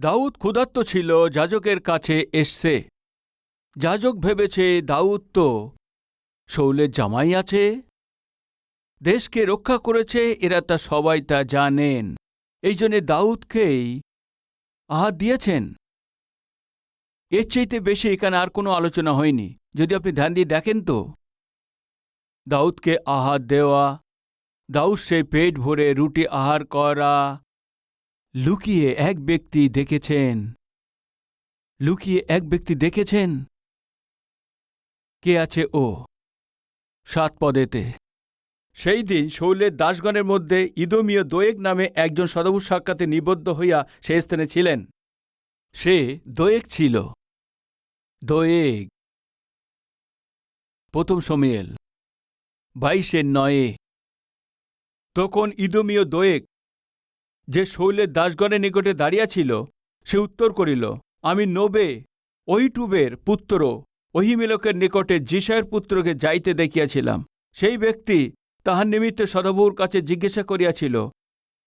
দাউদ ক্ষুধার্ত ছিল, যাজকের কাছে এসছে। যাজক ভেবেছে দাউদ তো শাউলের জামাই আছে, দেশকে রক্ষা করেছে, এরা তা সবাই তা জানেন। এই জন্যে দাউদকেই আহার দিয়েছেন। এর চাইতে বেশি এখানে আর কোনো আলোচনা হয়নি। যদি আপনি ধ্যান দিয়ে দেখেন তো দাউদকে আহার দেওয়া, দাউদ সেই পেট ভরে রুটি আহার করা। লুকিয়ে এক ব্যক্তি দেখেছেন। কে আছে ও? 7 পদেতে। সেই দিন শাউলের দাসগণের মধ্যে ইদোমীয় দোয়েগ নামে একজন সদাবুর সাক্ষাতে নিবদ্ধ হইয়া সে স্থানে ছিলেন। সে দোয়েগ ছিল। দোয়েগ 1 শমূয়েল 22:9। তখন ইদোমীয় দোয়েগ, যে শাউলের দাসগণের নিকটে দাঁড়িয়েছিল, সে উত্তর করিল, আমি নোবে অহিটুবের পুত্র অহিমেলেকের নিকটে যিশায়ের পুত্রকে যাইতে দেখিয়াছিলাম। সেই ব্যক্তি তাহার নিমিত্তে সদাবুর কাছে জিজ্ঞাসা করিয়াছিল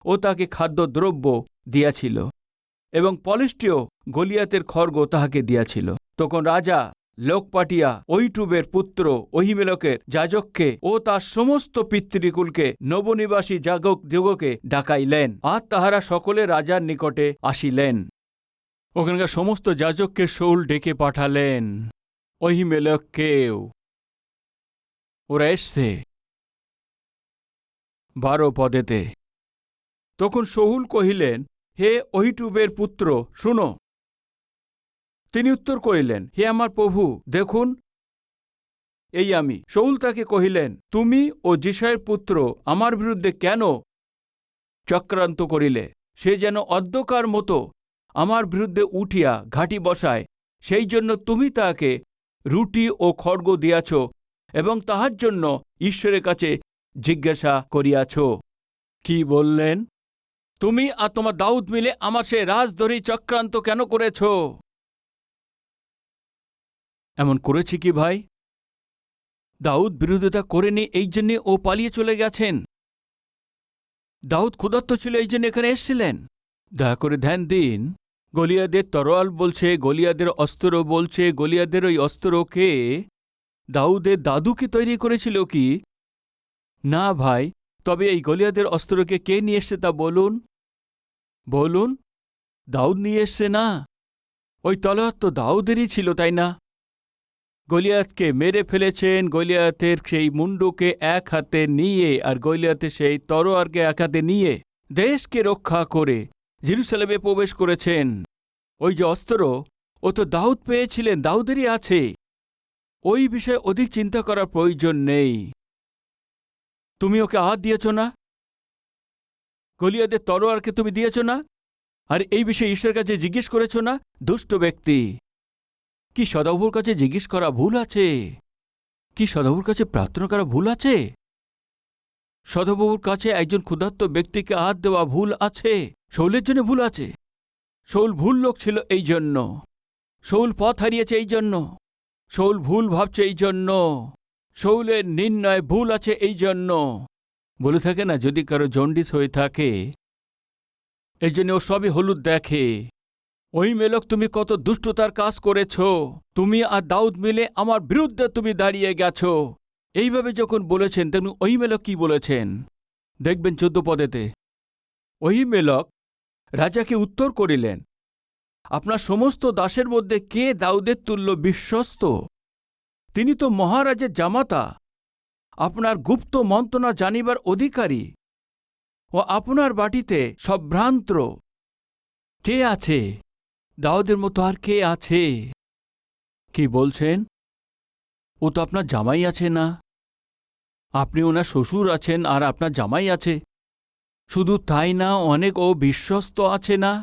ও তাকে খাদ্যদ্রব্য দিয়াছিল, এবং পলিষ্টীয় গলিয়াতের খড়গ তাহাকে দিয়াছিল। তখন রাজা লোক পাঠিয়া অহিটুবের পুত্র অহিমেলেকের যাজককে ও তার সমস্ত পিতৃকুলকে নবনিবাসী যাজক দিগকে ডাকাইলেন, আর তাহারা সকলে রাজার নিকটে আসিলেন। ওখানকার সমস্ত যাজককে শাউল ডেকে পাঠালেন, অহিমেলেককেও। ওরা এসছে 12 পদেতে। তখন শাউল কহিলেন, হে অহিটুবের পুত্র, শুনো। তিনি উত্তর করিলেন, হে আমার প্রভু, দেখুন এই আমি। শাউল তাকে কহিলেন, তুমি ও যিশায়ের পুত্র আমার বিরুদ্ধে কেন চক্রান্ত করিলে? সে যেন অন্ধকার মতো আমার বিরুদ্ধে উঠিয়া ঘাঁটি বসায়, সেই জন্য তুমি তাকে রুটি ও খড়গ দিয়াছ এবং তাহার জন্য ঈশ্বরের কাছে জিজ্ঞাসা করিয়াছ। কি বললেন? তুমি আর তোমার দাউদ মিলে আমার সে রাজধরী চক্রান্ত কেন করেছ? এমন করেছি কি ভাই? দাউদ বিরোধিতা করেনি, এই জন্যে ও পালিয়ে চলে গেছেন। দাউদ ক্ষুধার্ত ছিল, এই জন্য এখানে এসছিলেন। দয়া করে ধ্যান দিন। গলিয়াদের তরোয়াল বলছে, গলিয়াদের অস্ত্র বলছে। গলিয়াদের ওই অস্ত্রকে দাউদের দাদু কি তৈরি করেছিল কি? না ভাই। তবে এই গলিয়াদের অস্ত্রকে কে নিয়ে এসছে তা বলুন। বলুন। দাউদ নিয়ে এসছে না? ওই তলোয়ার তো দাউদেরই ছিল, তাই না? গলিয়াতকে মেরে ফেলেছেন। গলিয়াতের সেই মুন্ডুকে এক হাতে নিয়ে আর গলিয়াতের সেই তরোয়ারকে এক হাতে নিয়ে দেশকে রক্ষা করে জেরুজালেমে প্রবেশ করেছেন। ওই যে অস্ত্র, ও তো দাউদ পেয়েছিলেন, দাউদেরই আছে। ওই বিষয়ে অধিক চিন্তা করার প্রয়োজন নেই। তুমি ওকে আহার দিয়েছ না? গলিয়াতের তরোয়ারকে তুমি দিয়েছ না? আর এই বিষয়ে ঈশ্বরের কাছে জিজ্ঞেস করেছ না? দুষ্ট ব্যক্তি! কি সদাবুর কাছে জিজ্ঞেস করা ভুল আছে? কি সদাবুর কাছে প্রার্থনা করা ভুল আছে? সদাবুর কাছে একজন ক্ষুধার্ত ব্যক্তিকে আহার দেওয়া ভুল আছে? শাউলের জন্য ভুল আছে। শাউল ভুল লোক ছিল, এই জন্য। শাউল পথ হারিয়েছে, এই জন্য। শাউল ভুল ভাবছে, এই জন্য। শাউলের নির্ণয় ভুল আছে, এই জন্য। বলে থাকে না, যদি কারো জন্ডিস হয়ে থাকে, এই জন্য ও সবই হলুদ দেখে। অহিমেলেক, তুমি কত দুষ্টতার কাজ করেছ। তুমি আর দাউদ মিলে আমার বিরুদ্ধে তুমি দাঁড়িয়ে গেছ। এইভাবে যখন বলেছেন, তেমনি অহিমেলেক কি বলেছেন দেখবেন 14 পদেতে। অহিমেলেক রাজাকে উত্তর করিলেন, আপনার সমস্ত দাসের মধ্যে কে দাউদের তুল্য বিশ্বস্ত? তিনি তো মহারাজের জামাতা, আপনার গুপ্ত মন্ত্রণা জানিবার অধিকারী, ও আপনার বাটিতে সম্ভ্রান্ত কে আছে? দাউদের মতো আর কে আছে? কি বলছেন? ও তো আপনার জামাই আছে না? আপনি ওনার শ্বশুর আছেন আর আপনার জামাই আছে। শুধু তাই না, অনেক ও বিশ্বস্ত আছে না?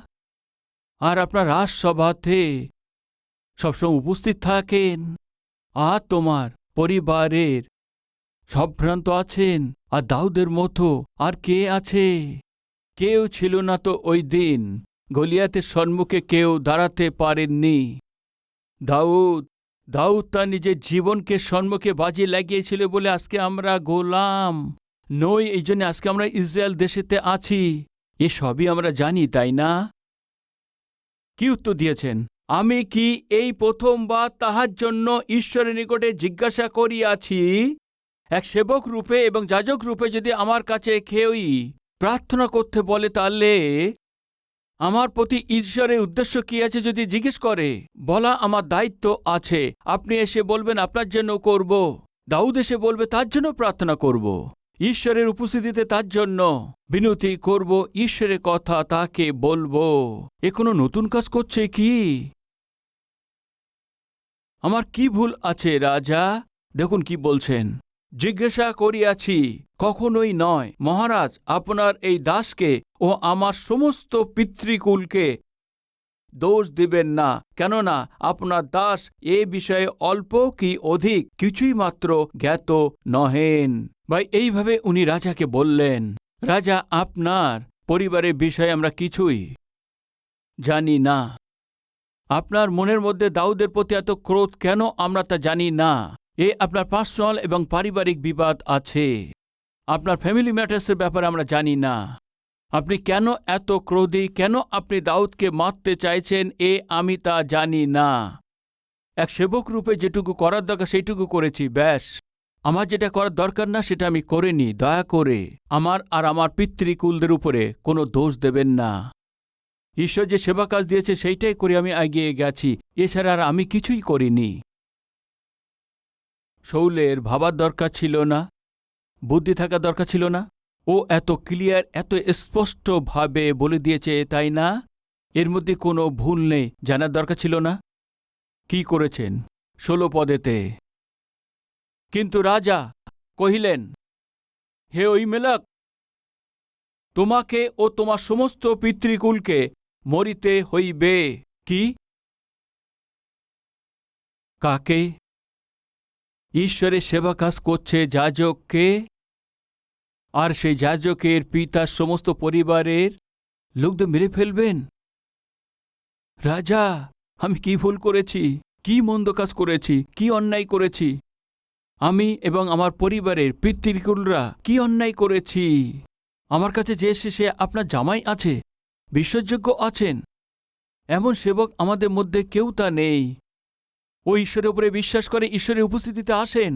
আর আপনার রাজসভাতে সবসময় উপস্থিত থাকেন। আর তোমার পরিবারের সম্ভ্রান্ত আছেন। আর দাউদের মতো আর কে আছে? কেউ ছিল না তো ওই দিন গলিয়াতের সম্মুখে কেউ দাঁড়াতে পারেননি। দাউদ তার নিজের জীবনকে সম্মুখে বাজি লাগিয়েছিল বলে আজকে আমরা গোলাম নই। এই জন্য আজকে আমরা ইসরায়েল দেশেতে আছি। এ সবই আমরা জানি, তাই না? কি উত্তর দিয়েছেন? আমি কি এই প্রথমবার তাহার জন্য ঈশ্বরের নিকটে জিজ্ঞাসা করিয়াছি? এক সেবক রূপে এবং যাজক রূপে যদি আমার কাছে কেউই প্রার্থনা করতে বলে, তাহলে আমার প্রতি ঈশ্বরের উদ্দেশ্য কি আছে যদি জিজ্ঞেস করে? বলা আমার দায়িত্ব আছে। আপনি এসে বলবেন আপনার জন্য করব, দাউদ এসে বলবে তার জন্য প্রার্থনা করব, ঈশ্বরের উপস্থিতিতে তার জন্য বিনতি করব, ঈশ্বরের কথা তাকে বলবো। এ কোনো নতুন কাজ করছে কি? আমার কি ভুল আছে রাজা? দেখুন কি বলছেন, জিজ্ঞাসা করিয়াছি, কখনোই নয় মহারাজ, আপনার এই দাসকে ও আমার সমস্ত পিতৃকুলকে দোষ দিবেন না, কেননা আপনার দাস এ বিষয়ে অল্প কি অধিক কিছুই মাত্র জ্ঞাত নহেন। ভাই, এইভাবে উনি রাজাকে বললেন, রাজা, আপনার পরিবারের বিষয়ে আমরা কিছুই জানি না। আপনার মনের মধ্যে দাউদের প্রতি এত ক্রোধ কেন আমরা তা জানি না। এ আপনার পার্সোনাল এবং পারিবারিক বিবাদ আছে। আপনার ফ্যামিলি ম্যাটার্সের ব্যাপারে আমরা জানি না। আপনি কেন এত ক্রোধী, কেন আপনি দাউদকে মারতে চাইছেন, আমি তা জানি না। এক সেবক রূপে যেটুকু করার দরকার সেইটুকু করেছি, ব্যাস। আমার যেটা করার দরকার না সেটা আমি করিনি। দয়া করে আমার আর আমার পিতৃকুলদের উপরে কোনো দোষ দেবেন না। ঈশ্বর যে সেবা কাজ দিয়েছে সেইটাই করে আমি এগিয়ে গেছি, এছাড়া আর আমি কিছুই করিনি। শৌলের ভাবার দরকার ছিল না, বুদ্ধি থাকার দরকার ছিল না। ও এত ক্লিয়ার, এত স্পষ্টভাবে বলে দিয়েছে, তাই না? এর মধ্যে কোনো ভুল নেই, জানার দরকার ছিল না। কি করেছেন 16 পদেতে? কিন্তু রাজা কহিলেন, হে অহিমেলেক, তোমাকে ও তোমার সমস্ত পিতৃকুলকে মরিতে হইবে। কি? কাকে? ঈশ্বরের সেবা কাজ করছে যাজককে, আর সেই যাজকের পিতার সমস্ত পরিবারের লোকদের মেরে ফেলবেন? রাজা, আমি কি ভুল করেছি? কি মন্দ কাজ করেছি? কি অন্যায় করেছি? আমি এবং আমার পরিবারের পিতৃকুলরা কি অন্যায় করেছি? আমার কাছে যে এসে সে আপনার জামাই আছে, বিশ্বাসযোগ্য আছেন, এমন সেবক আমাদের মধ্যে কেউ তা নেই। ও ঈশ্বরের উপরে বিশ্বাস করে, ঈশ্বরের উপস্থিতিতে আসেন।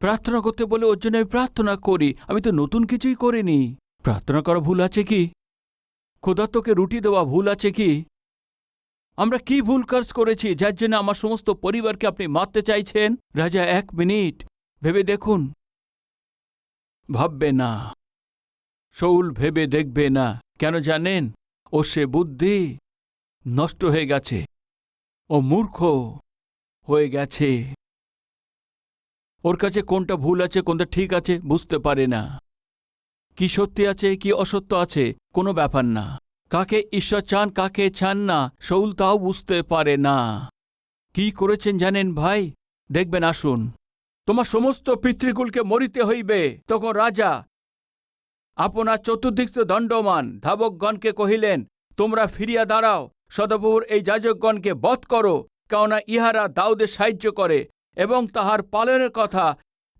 প্রার্থনা করতে বলে ওর জন্য আমি প্রার্থনা করি। আমি তো নতুন কিছুই করিনি। প্রার্থনা করা ভুল আছে কি? ক্ষুধার্তকে রুটি দেওয়া ভুল আছে কি? আমরা কি ভুল কাজ করেছি যার জন্য আমার সমস্ত পরিবারকে আপনি মারতে চাইছেন? রাজা, 1 মিনিট ভেবে দেখুন। ভাববে না, শৌল ভেবে দেখবে না। কেন জানেন? ও সে বুদ্ধি নষ্ট হয়ে গেছে, ও মূর্খ হয়ে গেছে। ওর কাছে কোনটা ভুল আছে কোনটা ঠিক আছে বুঝতে পারে না। কি সত্যি আছে কি অসত্য আছে কোনো ব্যাপার না। কাকে ঈশ্বর চান কাকে চান না শৌল তাও বুঝতে পারে না। কি করেছেন জানেন ভাই? দেখবেন, আসুন, তোমার সমস্ত পিতৃকুলকে মরিতে হইবে। তখন রাজা আপনার চতুর্দিক দণ্ডমান ধাবকগণকে কহিলেন, তোমরা ফিরিয়া দাঁড়াও, সদাপ্রভুর এই যাজকগণকে বধ করো, কেননা ইহারা দাউদের সাহায্য করে এবং তাহার পালনের কথা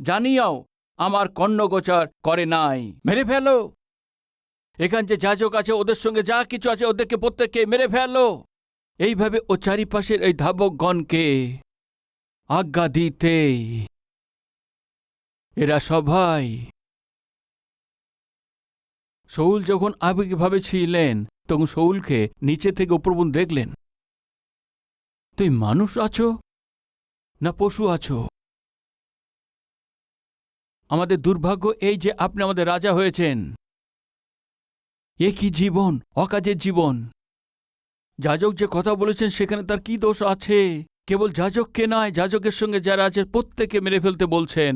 জানিয়াও আমার কর্ণগোচর করে নাই। মেরে ফেলো। এখান যে যাজক আছে ওদের সঙ্গে যা কিছু আছে ওদেরকে প্রত্যেককে মেরে ফেলো। এইভাবে ও চারিপাশের এই ধাবকগণকে আজ্ঞা দিতে এরা সবাই। শৌল যখন আবেগীভাবে ছিলেন তখন শৌলকে নিচে থেকে উপর পর্যন্ত দেখলেন। তুই মানুষ আছো না পশু আছো? আমাদের দুর্ভাগ্য এই যে আপনি আমাদের রাজা হয়েছেন। এ কি জীবন? অকাজের জীবন। যাজক যে কথা বলেছেন সেখানে তার কি দোষ আছে? কেবল যাজককে নয়, যাজকের সঙ্গে যারা আছে প্রত্যেককে মেরে ফেলতে বলছেন।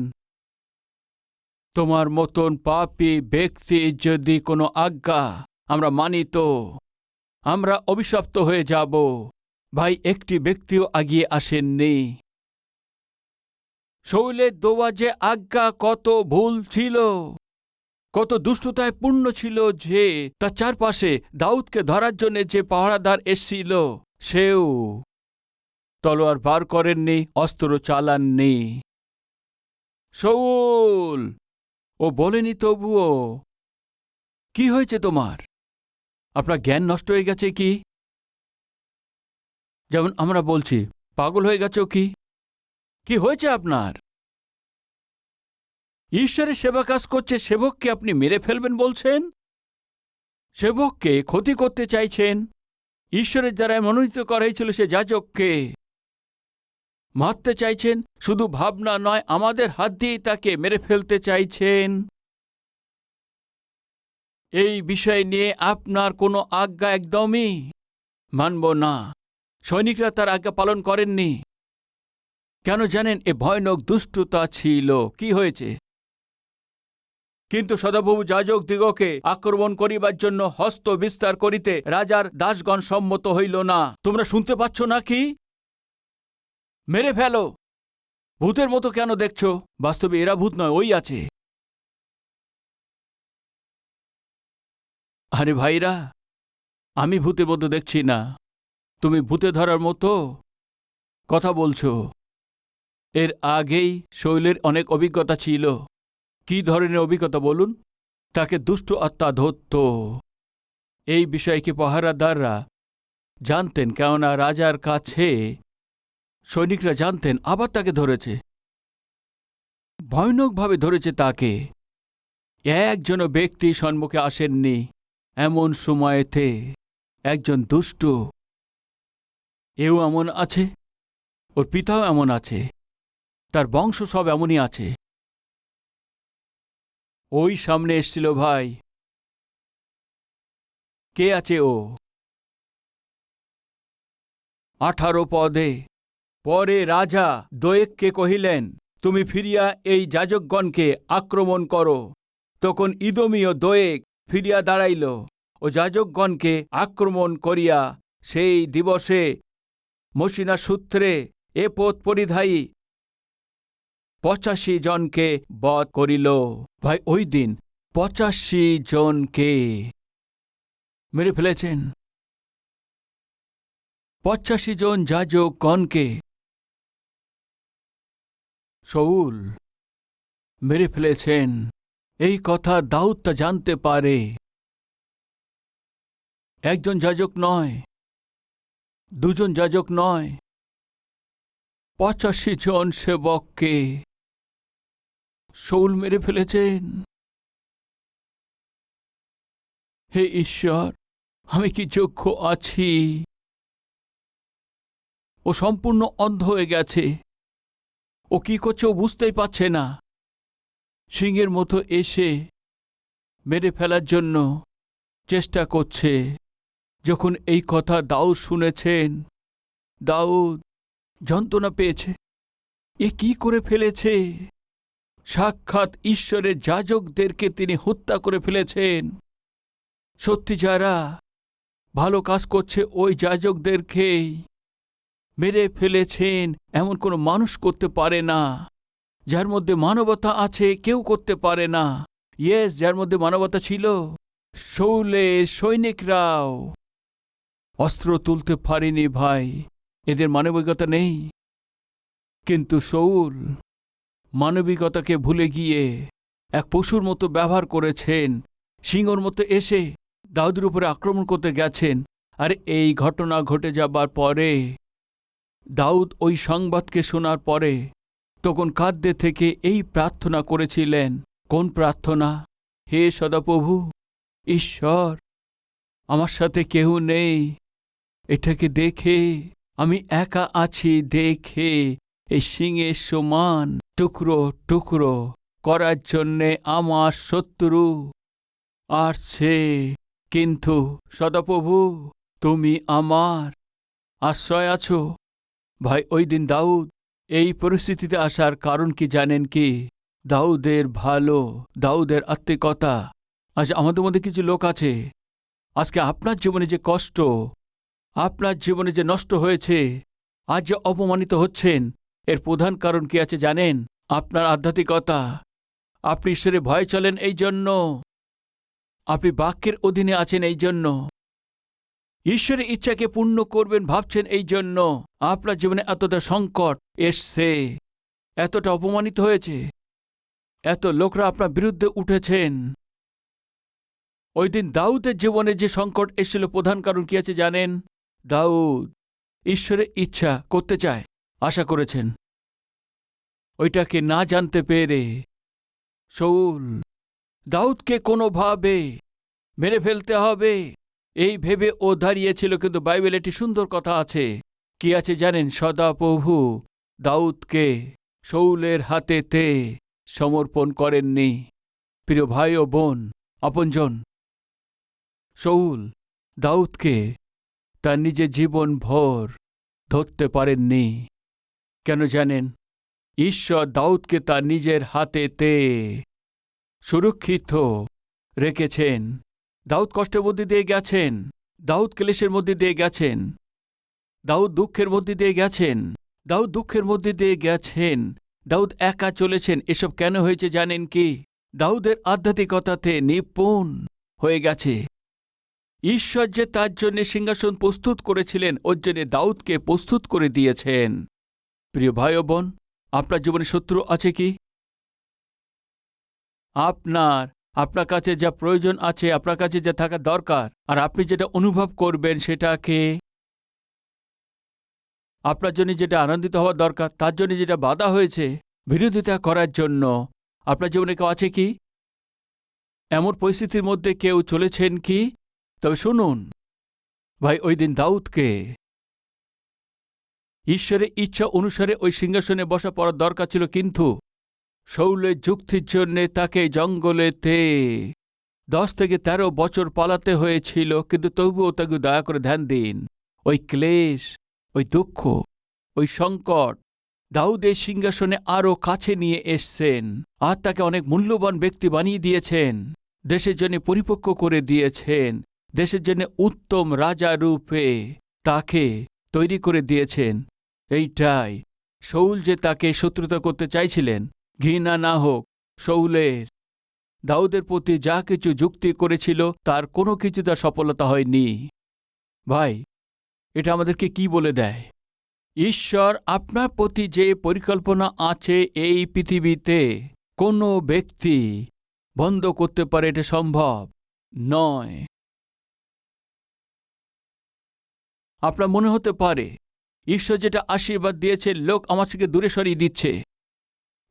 তোমার মতন পাপী ব্যক্তি যদি কোনো আজ্ঞা আমরা মানি তো আমরা অভিশপ্ত হয়ে যাব। ভাই, একটি ব্যক্তিও আগিয়ে আসেননি। শৌলের দেওয়া যে আজ্ঞা কত ভুল ছিল, কত দুষ্টতায় পূর্ণ ছিল, যে তার চারপাশে দাউদকে ধরার জন্য যে পাহারাদার এসছিল সেও তলোয়ার বার করেননি, অস্ত্র চালাননি। শৌল, ও বলেনি তবুও, কি হয়েছে তোমার? আপনার জ্ঞান নষ্ট হয়ে গেছে কি? যেমন আমরা বলছি, পাগল হয়ে গেছো কি? কি হয়েছে আপনার? ঈশ্বরের সেবা কাজ করছে, সেবককে আপনি মেরে ফেলবেন বলছেন? সেবককে ক্ষতি করতে চাইছেন? ঈশ্বরের দ্বারা মনোনীত করা হয়েছিল সে যাজককে মারতে চাইছেন। শুধু ভাবনা নয়, আমাদের হাত দিয়েই তাকে মেরে ফেলতে চাইছেন। এই বিষয় নিয়ে আপনার কোনো আজ্ঞা একদমই মানব না। সৈনিকরা তার আজ্ঞা পালন করেননি। কেন জানেন? এ ভয়ানক দুষ্টতা ছিল। কি হয়েছে? কিন্তু সদাপ্রভু যাজক দিগকে আক্রমণ করিবার জন্য হস্ত বিস্তার করিতে রাজার দাসগণ সম্মত হইল না। তোমরা শুনতে পাচ্ছ না কি? মেরে ফেলো। ভূতের মতো কেন দেখছো? বাস্তবে এরা ভূত নয়, ওই আছে। আরে ভাইরা, আমি ভূতের মতো দেখছি না, তুমি ভূতে ধরার মতো কথা বলছো। এর আগেই শৈলের অনেক অভিজ্ঞতা ছিল। কি ধরনের অভিজ্ঞতা বলুন? তাকে দুষ্ট আত্মা ধরত। এই বিষয়কে পাহারাদাররা জানতেন, কেননা রাজার কাছে সৈনিকরা জানতেন। আবার তাকে ধরেছে, ভয়ানকভাবে ধরেছে তাকে। একজন ব্যক্তি সম্মুখে আসেননি এমন সময়েতে। একজন দুষ্ট, এও এমন আছে, ওর পিতাও এমন আছে, তার বংশ সব এমনই আছে। ওই সামনে এসছিল ভাই। কে আছে ও? 18 পদে। পরে রাজা দোয়েককে কহিলেন, তুমি ফিরিয়া এই যাজকগণকে আক্রমণ করো। তখন ইদোমীয় দোয়েক ফিরিয়া দাঁড়াইল ও যাজকগণকে আক্রমণ করিয়া সেই দিবসে মসিনা সূত্রে এপদ পরিধায়ী 85 জনকে বধ করিল। ভাই, ওই দিন 85 জনকে মেরে ফেলেছেন। 85 জন যাজকগণকে শাউল মেরে ফেলেছেন। এই কথা দাউদ তা জানতে পারে। একজন যাজক নয়, দুজন যাজক নয়, 85 জন সেবককে শাউল মেরে ফেলেছেন। হে ঈশ্বর, আমি কি যোগ্য আছি? ও সম্পূর্ণ অন্ধ হয়ে গেছে। ও কি করছে ও বুঝতেই পারছে না। সিংহের মতো এসে মেরে ফেলার জন্য চেষ্টা করছে। যখন এই কথা দাউদ শুনেছেন, দাউদ যন্ত্রণা পেয়েছে। এ কি করে ফেলেছে? সাক্ষাৎ ঈশ্বরের যাজকদেরকে তিনি হত্যা করে ফেলেছেন। সত্যি যারা ভালো কাজ করছে ওই যাজকদেরকেই মেরে ফেলেছেন। এমন কোনো মানুষ করতে পারে না। যার মধ্যে মানবতা আছে কেউ করতে পারে না। ইয়েস, যার মধ্যে মানবতা ছিল, শাউলের সৈনিকরাও অস্ত্র তুলতে পারেনি ভাই। এদের মানবিকতা নেই। কিন্তু শাউল মানবিকতাকে ভুলে গিয়ে এক পশুর মতো ব্যবহার করেছেন। সিংহর মতো এসে দাউদের উপরে আক্রমণ করতে গেছেন। আর এই ঘটনা ঘটে যাবার পরে দাউদ ওই সংবাদকে শোনার পরে তখন কাঁদতে থেকে এই প্রার্থনা করেছিলেন। কোন প্রার্থনা? হে সদাপ্রভু ঈশ্বর, আমার সাথে কেউ নেই। এটাকে দেখে আমি একা আছি। দেখে এই সিংহের সমান টুকরো টুকরো করার জন্যে আমার শত্রু আসছে। কিন্তু সদাপ্রভু, তুমি আমার আশ্রয় আছো। ভাই, ওই দিন দাউদ এই পরিস্থিতিতে আসার কারণ কি জানেন কি? দাউদের ভালো, দাউদের আত্মিকতা। আজ আমাদের মধ্যে কিছু লোক আছে, আজকে আপনার জীবনে যে কষ্ট, আপনার জীবনে যে নষ্ট হয়েছে, আজ যে অপমানিত হচ্ছেন, এর প্রধান কারণ কি আছে জানেন? আপনার আধ্যাত্মিকতা। আপনি ঈশ্বরে ভয় চলেন এই জন্য, আপনি বাক্যের অধীনে আছেন এই জন্য, ঈশ্বরের ইচ্ছাকে পূর্ণ করবেন ভাবছেন এই জন্য আপনার জীবনে এতটা সংকট এসছে, এতটা অপমানিত হয়েছে, এত লোকরা আপনার বিরুদ্ধে উঠেছেন। ওই দিন দাউদের জীবনে যে সংকট এসেছিল, প্রধান কারণ কি আছে জানেন? দাউদ ঈশ্বরের ইচ্ছা করতে চায়, আশা করেছেন। ওইটাকে না জানতে পেরে শাউল দাউদকে কোনোভাবে মেরে ফেলতে হবে এই ভেবে ও দাঁড়িয়েছিল। কিন্তু বাইবেলে একটি সুন্দর কথা আছে। কি আছে জানেন? সদাপ্রভু দাউদকে শাউলের হাতেতে সমর্পণ করেননি। প্রিয় ভাই ও বোন, আপনজন, শাউল দাউদকে তার নিজের জীবন ভর ধরতে পারেননি। কেন জানেন? ঈশ্বর দাউদকে তার নিজের হাতেতে সুরক্ষিত রেখেছেন। দাউদ কষ্টের মধ্যে দিয়ে গেছেন, দাউদ ক্লেশের মধ্যে দিয়ে গেছেন, দাউদ দুঃখের মধ্যে দিয়ে গেছেন, দাউদ দুঃখের মধ্যে দিয়ে গেছেন, দাউদ একা চলেছেন। এসব কেন হয়েছে জানেন কি? দাউদের আধ্যাত্মিকতাতে নিপুণ হয়ে গেছে। ঈশ্বর যে তার জন্য সিংহাসন প্রস্তুত করেছিলেন, ওর জন্য দাউদকে প্রস্তুত করে দিয়েছেন। প্রিয় ভাই ও বোন, আপনার জীবনে শত্রু আছে কি? আপনার কাছে যা প্রয়োজন আছে, আপনার কাছে যা থাকা দরকার, আর আপনি যেটা অনুভব করবেন সেটাকে, আপনার জন্য যেটা আনন্দিত হওয়া দরকার, তার জন্য যেটা বাধা হয়েছে বিরোধিতা করার জন্য, আপনার জীবনে কেউ আছে কি? এমন পরিস্থিতির মধ্যে কেউ চলেছেন কি? তবে শুনুন ভাই, ওই দিন দাউদকে ঈশ্বরের ইচ্ছা অনুসারে ওই সিংহাসনে বসা পড়ার দরকার ছিল, কিন্তু শাউলের যুক্তির জন্যে তাকে জঙ্গলেতে 10 থেকে 13 বছর পালাতে হয়েছিল। কিন্তু তবুও তাকে দয়া করে ধ্যান দিন, ওই ক্লেশ, ওই দুঃখ, ওই সংকট দাউদের সিংহাসনে আরও কাছে নিয়ে এসছেন, আর তাকে অনেক মূল্যবান ব্যক্তি বানিয়ে দিয়েছেন, দেশের জন্য পরিপক্ক করে দিয়েছেন, দেশের জন্য উত্তম রাজা রূপে তাকে তৈরি করে দিয়েছেন। এইটাই শাউল যে তাকে শত্রুতা করতে চাইছিলেন, ঘৃণা না হোক, শাউলের দাউদের প্রতি যা কিছু যুক্তি করেছিল তার কোনো কিছু তার সফলতা হয়নি। ভাই, এটা আমাদেরকে কি বলে দেয়? ঈশ্বর আপনার প্রতি যে পরিকল্পনা আছে এই পৃথিবীতে কোনো ব্যক্তি বন্ধ করতে পারে, এটা সম্ভব নয়। আপনার মনে হতে পারে ঈশ্বর যেটা আশীর্বাদ দিয়েছে লোক আমার থেকে দূরে সরিয়ে দিচ্ছে।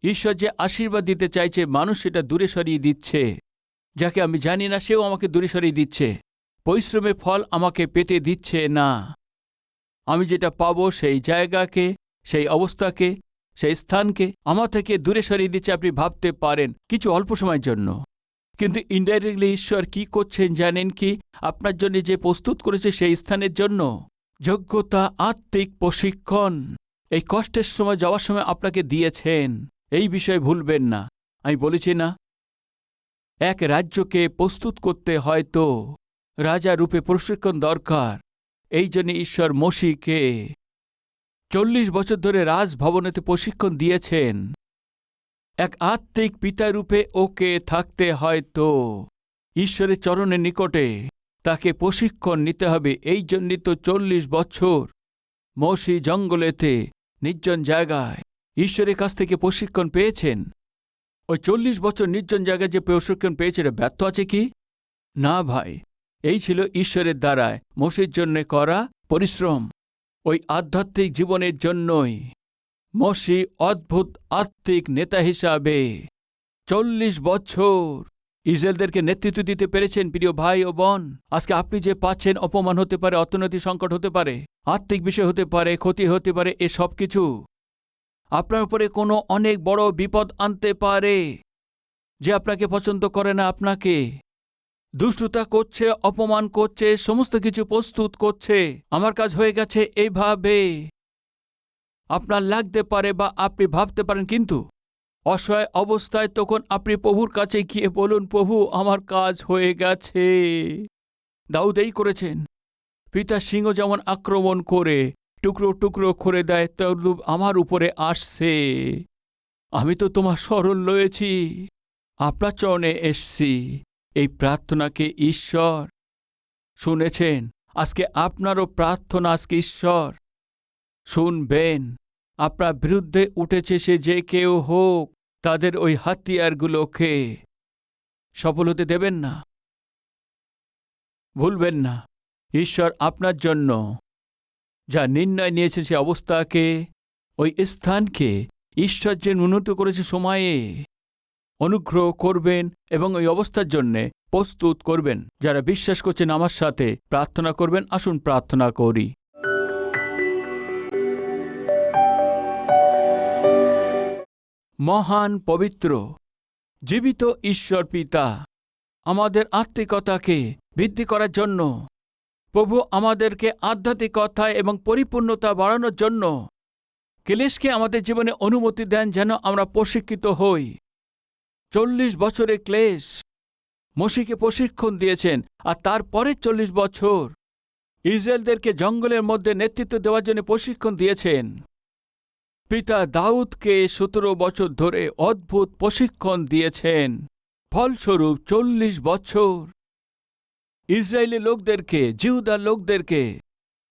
ঈশ্বর যে আশীর্বাদ দিতে চাইছে মানুষ সেটা দূরে সরিয়ে দিচ্ছে। যাকে আমি জানি না সেও আমাকে দূরে সরিয়ে দিচ্ছে। পরিশ্রমের ফল আমাকে পেতে দিচ্ছে না। আমি যেটা পাবো সেই জায়গাকে, সেই অবস্থাকে, সেই স্থানকে আমার থেকে দূরে সরিয়ে দিচ্ছে। আপনি ভাবতে পারেন কিছু অল্প সময়ের জন্য, কিন্তু ইনডাইরেক্টলি ঈশ্বর কি করছেন জানেন কি? আপনার জন্য যে প্রস্তুত করেছে সেই স্থানের জন্য যোগ্যতা, আত্মিক প্রশিক্ষণ এই কষ্টের সময় যাওয়ার সময় আপনাকে দিয়েছেন। এই বিষয়ে ভুলবেন না। আমি বলেছি না, এক রাজ্যকে প্রস্তুত করতে হয়তো রাজা রূপে প্রশিক্ষণ দরকার। এই জন্য ঈশ্বর মসিকে 40 বছর ধরে রাজভবনেতে প্রশিক্ষণ দিয়েছেন। এক আত্মিক পিতা রূপে ওকে থাকতে হয়তো ঈশ্বরের চরণের নিকটে তাকে প্রশিক্ষণ নিতে হবে। এই জন্যই তো 40 বছর মসি জঙ্গলেতে নির্জন জায়গায় ঈশ্বরের কাছ থেকে প্রশিক্ষণ পেয়েছেন। ওই 40 বছর নির্জন জায়গায় যে প্রশিক্ষণ পেয়েছে এটা ব্যর্থ আছে কি? না ভাই, এই ছিল ঈশ্বরের দ্বারায় মসির জন্য করা পরিশ্রম। ওই আধ্যাত্মিক জীবনের জন্যই মসি অদ্ভুত আত্মিক নেতা হিসাবে 40 বছর ইসরায়েলদেরকে নেতৃত্ব দিতে পেরেছেন। প্রিয় ভাই ও বোন, আজকে আপনি যে পাচ্ছেন, অপমান হতে পারে, অর্থনৈতিক সংকট হতে পারে, আত্মিক বিষয় হতে পারে, ক্ষতি হতে পারে, এ সব কিছু আপনার উপরে কোনো অনেক বড় বিপদ আনতে পারে। যে আপনাকে পছন্দ করে না, আপনাকে দুষ্টতা করছে, অপমান করছে, সমস্ত কিছু প্রস্তুত করছে, আমার কাজ হয়ে গেছে এইভাবে আপনার লাগতে পারে বা আপনি ভাবতে পারেন। কিন্তু অসহায় অবস্থায় তখন আপনি প্রভুর কাছে গিয়ে বলুন, প্রভু আমার কাজ হয়ে গেছে। দাউদ এই করেছেন। পিতা সিংহ যেমন আক্রমণ করে টুকরো টুকরো করে দেয়, তদ্রূপ আমার উপরে আসছে। আমি তো তোমার শরণ লয়েছি, আপনার চরণে এসছি। এই প্রার্থনাকে ঈশ্বর শুনেছেন। আজকে আপনারও প্রার্থনা আজকে ঈশ্বর শুনবেন। আপনার বিরুদ্ধে উঠেছে সে যে কেউ হোক, তাদের ওই হাতিয়ারগুলোকে সফল হতে দেবেন না। ভুলবেন না, ঈশ্বর আপনার জন্য যা নির্ণয় নিয়েছে সে অবস্থাকে, ওই স্থানকে ঈশ্বর যে উন্নত করেছে সময়ে অনুগ্রহ করবেন এবং ওই অবস্থার জন্যে প্রস্তুত করবেন। যারা বিশ্বাস করছেন আমার সাথে প্রার্থনা করবেন। আসুন প্রার্থনা করি। মহান পবিত্র জীবিত ঈশ্বর পিতা, আমাদের আত্মিকতাকে বৃদ্ধি করার জন্য, প্রভু আমাদেরকে আধ্যাত্মিকতা এবং পরিপূর্ণতা বাড়ানোর জন্য ক্লেশকে আমাদের জীবনে অনুমতি দেন, যেন আমরা প্রশিক্ষিত হই। 40 বছরের ক্লেশ মসিকে প্রশিক্ষণ দিয়েছেন, আর তারপরে 40 বছর ইসরায়েলদেরকে জঙ্গলের মধ্যে নেতৃত্ব দেওয়ার জন্য প্রশিক্ষণ দিয়েছেন। পিতা দাউদকে 17 বছর ধরে অদ্ভুত প্রশিক্ষণ দিয়েছেন। ফলস্বরূপ 40 বছর ইসরায়েলি লোকদেরকে, জিহুদার লোকদেরকে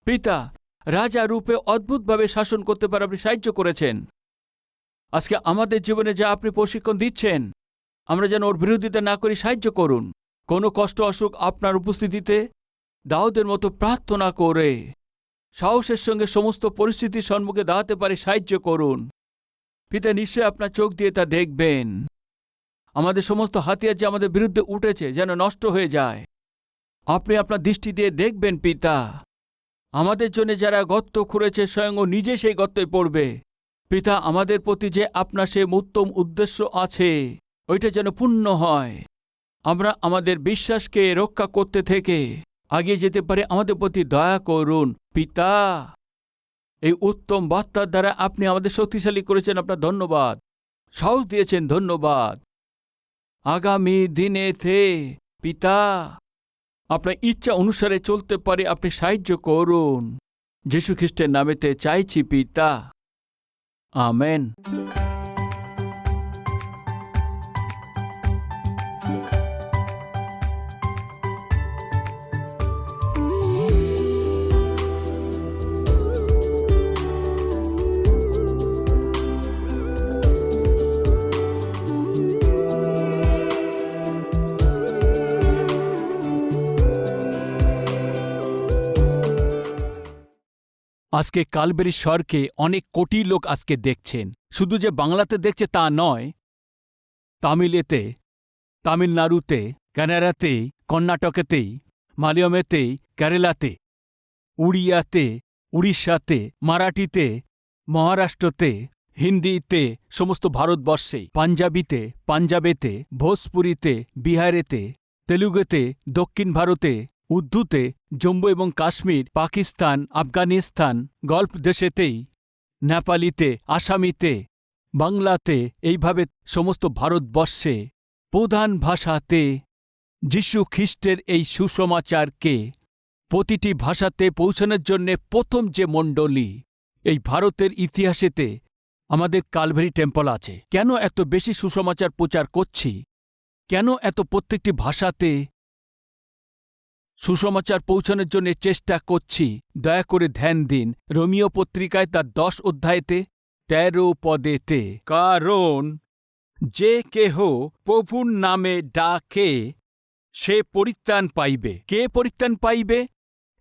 পিতা রাজা রূপে অদ্ভুতভাবে শাসন করতে পারে আপনি সাহায্য করেছেন। আজকে আমাদের জীবনে যা আপনি প্রশিক্ষণ দিচ্ছেন, আমরা যেন ওর বিরোধিতা না করি সাহায্য করুন। কোনো কষ্ট অসুখ আপনার উপস্থিতিতে দাউদের মতো প্রার্থনা করে সাহসের সঙ্গে সমস্ত পরিস্থিতির সম্মুখে দাঁড়াতে পারে সাহায্য করুন। পিতা নিশ্চয় আপনার চোখ দিয়ে তা দেখবেন। আমাদের সমস্ত হাতিয়ার যে আমাদের বিরুদ্ধে উঠেছে যেন নষ্ট হয়ে যায়, আপনি আপনার দৃষ্টি দিয়ে দেখবেন। পিতা আমাদের জন্য যারা গর্ত খুঁড়েছে স্বয়ং ও নিজে সেই গর্তই পড়বে। পিতা আমাদের প্রতি যে আপনার সে উত্তম উদ্দেশ্য আছে ওইটা যেন পূর্ণ হয়। আমরা আমাদের বিশ্বাসকে রক্ষা করতে থেকে আগিয়ে যেতে পারে, আমাদের প্রতি দয়া করুন। পিতা এই উত্তম বার্তার দ্বারা আপনি আমাদের শক্তিশালী করেছেন, আপনার ধন্যবাদ। সাহস দিয়েছেন, ধন্যবাদ। আগামী দিনেতে পিতা আপনার ইচ্ছা অনুসারে চলতে পারে আপনি সাহায্য করুন। যীশু খ্রিস্টের নামেতে চাইছি পিতা, আমেন। আজকে কালবেরি স্বরকে অনেক কোটি লোক আজকে দেখছেন। শুধু যে বাংলাতে দেখছে তা নয়, তামিলেতে, তামিলনাড়ুতে, কানাডাতে, কর্ণাটকেতেই, মালয়ামেতে, কেরালাতে, উড়িয়াতে, উড়িষ্যাতে, মারাঠিতে, মহারাষ্ট্রতে, হিন্দিতে, সমস্ত ভারতবর্ষে, পাঞ্জাবিতে, পাঞ্জাবেতে, ভোজপুরিতে, বিহারেতে, তেলুগুতে, দক্ষিণ ভারতে, উর্দুতে, জম্মু এবং কাশ্মীর, পাকিস্তান, আফগানিস্তান, গল্ফ দেশেতেই, নেপালিতে, আসামিতে, বাংলাতে, এইভাবে সমস্ত ভারতবর্ষে প্রধান ভাষাতে যীশু খ্রিস্টের এই সুসমাচারকে প্রতিটি ভাষাতে পৌঁছানোর জন্যে প্রথম যে মণ্ডলী এই ভারতের ইতিহাসেতে আমাদের কালভারি টেম্পল আছে। কেন এত বেশি সুসমাচার প্রচার করছি? কেন এত প্রত্যেকটি ভাষাতে সুসমাচার পৌঁছানোর জন্য চেষ্টা করছি? দয়া করে ধ্যান দিন রোমিও পত্রিকায় তার 10 অধ্যায়েতে 13 পদেতে, কারণ যে কেহ প্রভুর নামে ডাকে সে পরিত্রাণ পাইবে। কে পরিত্রাণ পাইবে?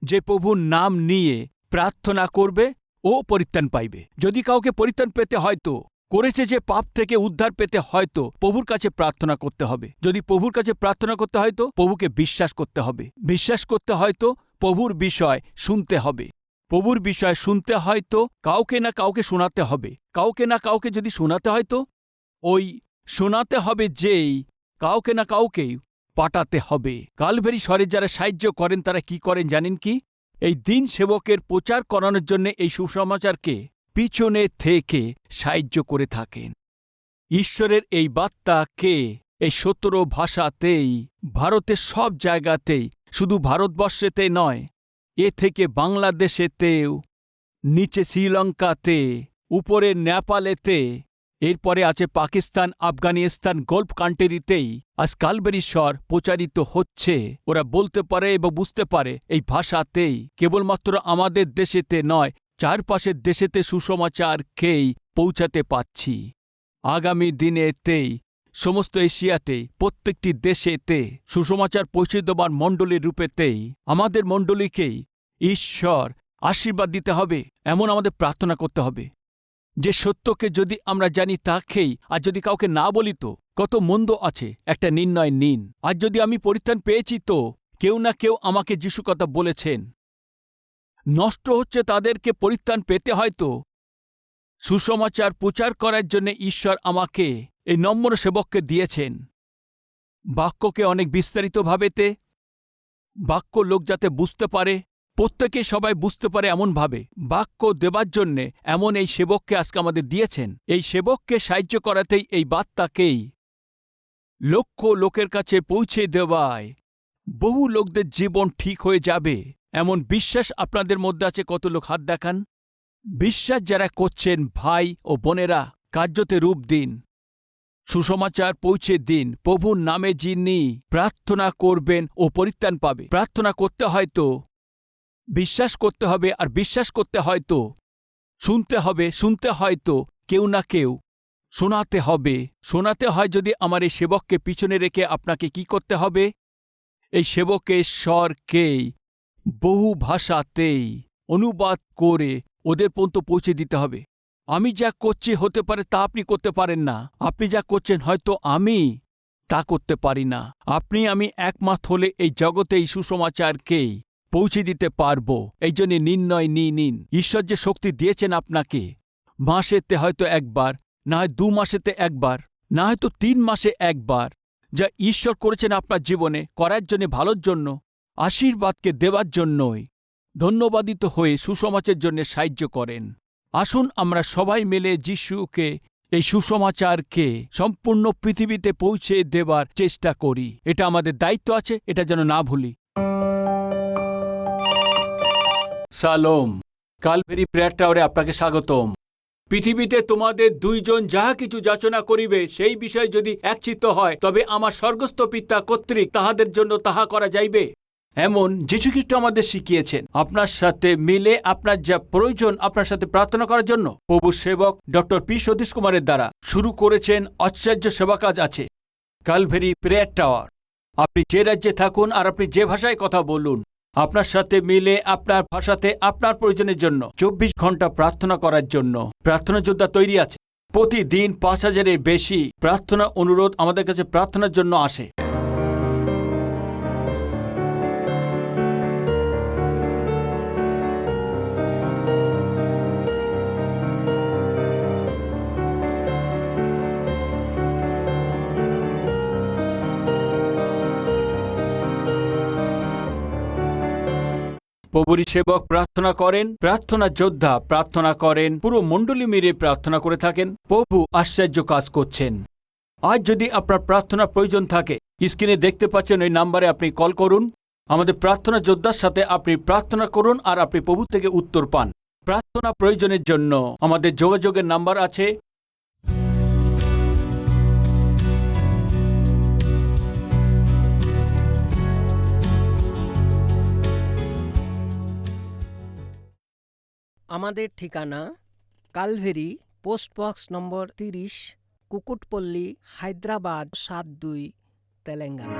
যে প্রভুর নাম নিয়ে প্রার্থনা করবে ও পরিত্রাণ পাইবে। যদি কাউকে পরিত্রাণ পেতে হয়তো করেছে যে পাপ থেকে উদ্ধার পেতে হয়তো প্রভুর কাছে প্রার্থনা করতে হবে। যদি প্রভুর কাছে প্রার্থনা করতে হয়তো প্রভুকে বিশ্বাস করতে হবে। বিশ্বাস করতে হয়তো প্রভুর বিষয় শুনতে হবে। প্রভুর বিষয় শুনতে হয়তো কাউকে না কাউকে শোনাতে হবে। কাউকে না কাউকে যদি শোনাতে হয়তো ওই শোনাতে হবে যেই কাউকে না কাউকেই পাঠাতে হবে। কালভারি স্বরে যারা সাহায্য করেন তারা কি করেন জানেন কি? এই দিন সেবকের প্রচার করানোর জন্য এই সুসমাচারকে পিছনে থেকে সাহায্য করে থাকেন। ঈশ্বরের এই বার্তাকে এই 17 ভাষাতেই ভারতের সব জায়গাতেই, শুধু ভারতবর্ষেতে নয়, এ থেকে বাংলাদেশেতেও, নিচে শ্রীলঙ্কাতে, উপরে নেপালেতে, এরপরে আছে পাকিস্তান, আফগানিস্তান, গল্ফ কান্ট্রিতেই আজ কালভারি স্বর প্রচারিত হচ্ছে। ওরা বলতে পারে এবং বুঝতে পারে এই ভাষাতেই। কেবলমাত্র আমাদের দেশেতে নয়, চারপাশের দেশেতে সুসমাচারকেই পৌঁছাতে পাচ্ছি। আগামী দিনেতেই সমস্ত এশিয়াতে প্রত্যেকটি দেশেতে সুসমাচার পৌঁছে দেবার মণ্ডলীর রূপেতেই আমাদের মণ্ডলীকেই ঈশ্বর আশীর্বাদ দিতে হবে, এমন আমাদের প্রার্থনা করতে হবে যে সত্যকে যদি আমরা জানি তাকেই, আর যদি কাউকে না বলি তো কত মন্দ আছে, একটা নির্ণয় নিন। আর যদি আমি পরিত্রাণ পেয়েছি তো কেউ না কেউ আমাকে যিশু কথা বলেছেন। নষ্ট হচ্ছে তাদেরকে পরিত্রাণ পেতে হয়তো সুসমাচার প্রচার করার জন্য ঈশ্বর আমাকে এই নম্র সেবককে দিয়েছেন। বাক্যকে অনেক বিস্তারিতভাবেতে বাক্য লোক যাতে বুঝতে পারে, প্রত্যেকে সবাই বুঝতে পারে এমনভাবে বাক্য দেবার জন্যে এমন এই সেবককে আজকে আমাদের দিয়েছেন। এই সেবককে সাহায্য করাতেই এই বার্তাকেই লক্ষ লোকের কাছে পৌঁছে দেওয়ায় বহু লোকদের জীবন ঠিক হয়ে যাবে এমন বিশ্বাস আপনাদের মধ্যে আছে। কত লোক হাত দেখান। বিশ্বাস যারা করছেন ভাই ও বোনেরা, কার্যতে রূপ দিন, সুসমাচার পৌঁছে দিন। প্রভুর নামে যিনি প্রার্থনা করবেন ও পরিত্রাণ পাবে। প্রার্থনা করতে হয়তো বিশ্বাস করতে হবে, আর বিশ্বাস করতে হয়তো শুনতে হবে, শুনতে হয়তো কেউ না কেউ শোনাতে হবে। শোনাতে হয় যদি আমার এই সেবককে পিছনে রেখে আপনাকে কি করতে হবে? এই সেবকের স্বরকেই বহু ভাষাতেই অনুবাদ করে ওদের পর্যন্ত পৌঁছে দিতে হবে। আমি যা করছি হতে পারে তা আপনি করতে পারেন না। আপনি যা করছেন হয়তো আমি তা করতে পারি না। আপনি আমি একমত হলে এই জগতে এই সুসমাচারকেই পৌঁছে দিতে পারব। এই জন্য নির্ণয় নিন। ঈশ্বর যে শক্তি দিয়েছেন আপনাকে, মাসেতে হয়তো একবার, না হয় 2 মাসেতে একবার, না হয়তো 3 মাসে একবার, যা ঈশ্বর করেছেন আপনার জীবনে করার জন্য, ভালোর জন্য, আশীর্বাদকে দেওয়ার জন্যই ধন্যবাদিত হয়ে সুসমাচারের জন্য সাহায্য করেন। আসুন আমরা সবাই মিলে যিশুকে, এই সুসমাচারকে সম্পূর্ণ পৃথিবীতে পৌঁছে দেবার চেষ্টা করি। এটা আমাদের দায়িত্ব আছে, এটা যেন না ভুলি। শালোম। কালভেরি প্রেয়ার টাওয়ারে আপনাকে স্বাগতম। পৃথিবীতে তোমাদের 2 জন যাহা কিছু যাচনা করিবে সেই বিষয়ে যদি একচিত্ত হয়, তবে আমার স্বর্গস্থ পিতা কর্তৃক তাহাদের জন্য তাহা করা যাইবে। এমন যীশুখ্রিস্ট আমাদের শিখিয়েছেন। আপনার সাথে মিলে আপনার যা প্রয়োজন আপনার সাথে প্রার্থনা করার জন্য প্রভু সেবক ডক্টর পি সতীশ কুমারের দ্বারা শুরু করেছেন আশ্চর্য সেবা কাজ আছে, কালভেরি প্রেয়ার টাওয়ার। আপনি যে রাজ্যে থাকুন আর আপনি যে ভাষায় কথা বলুন, আপনার সাথে মিলে আপনার ভাষাতে আপনার প্রয়োজনের জন্য 24 ঘন্টা প্রার্থনা করার জন্য প্রার্থনা যোদ্ধা তৈরি আছে। প্রতিদিন 5000-এর বেশি প্রার্থনা অনুরোধ আমাদের কাছে প্রার্থনার জন্য আসে। প্রভুরই সেবক প্রার্থনা করেন, প্রার্থনা যোদ্ধা প্রার্থনা করেন, পুরো মণ্ডলী মিলে প্রার্থনা করে থাকেন। প্রভু আশ্চর্য কাজ করছেন। আজ যদি আপনার প্রার্থনা প্রয়োজন থাকে, স্ক্রিনে দেখতে পাচ্ছেন ওই নাম্বারে আপনি কল করুন। আমাদের প্রার্থনা যোদ্ধার সাথে আপনি প্রার্থনা করুন আর আপনি প্রভু থেকে উত্তর পান। প্রার্থনা প্রয়োজনের জন্য আমাদের যোগাযোগের নাম্বার আছে। আমাদের ঠিকানা কালভেরি, পোস্টবক্স নম্বর 30, কুকুটপল্লী, হায়দ্রাবাদ 72, তেলেঙ্গানা।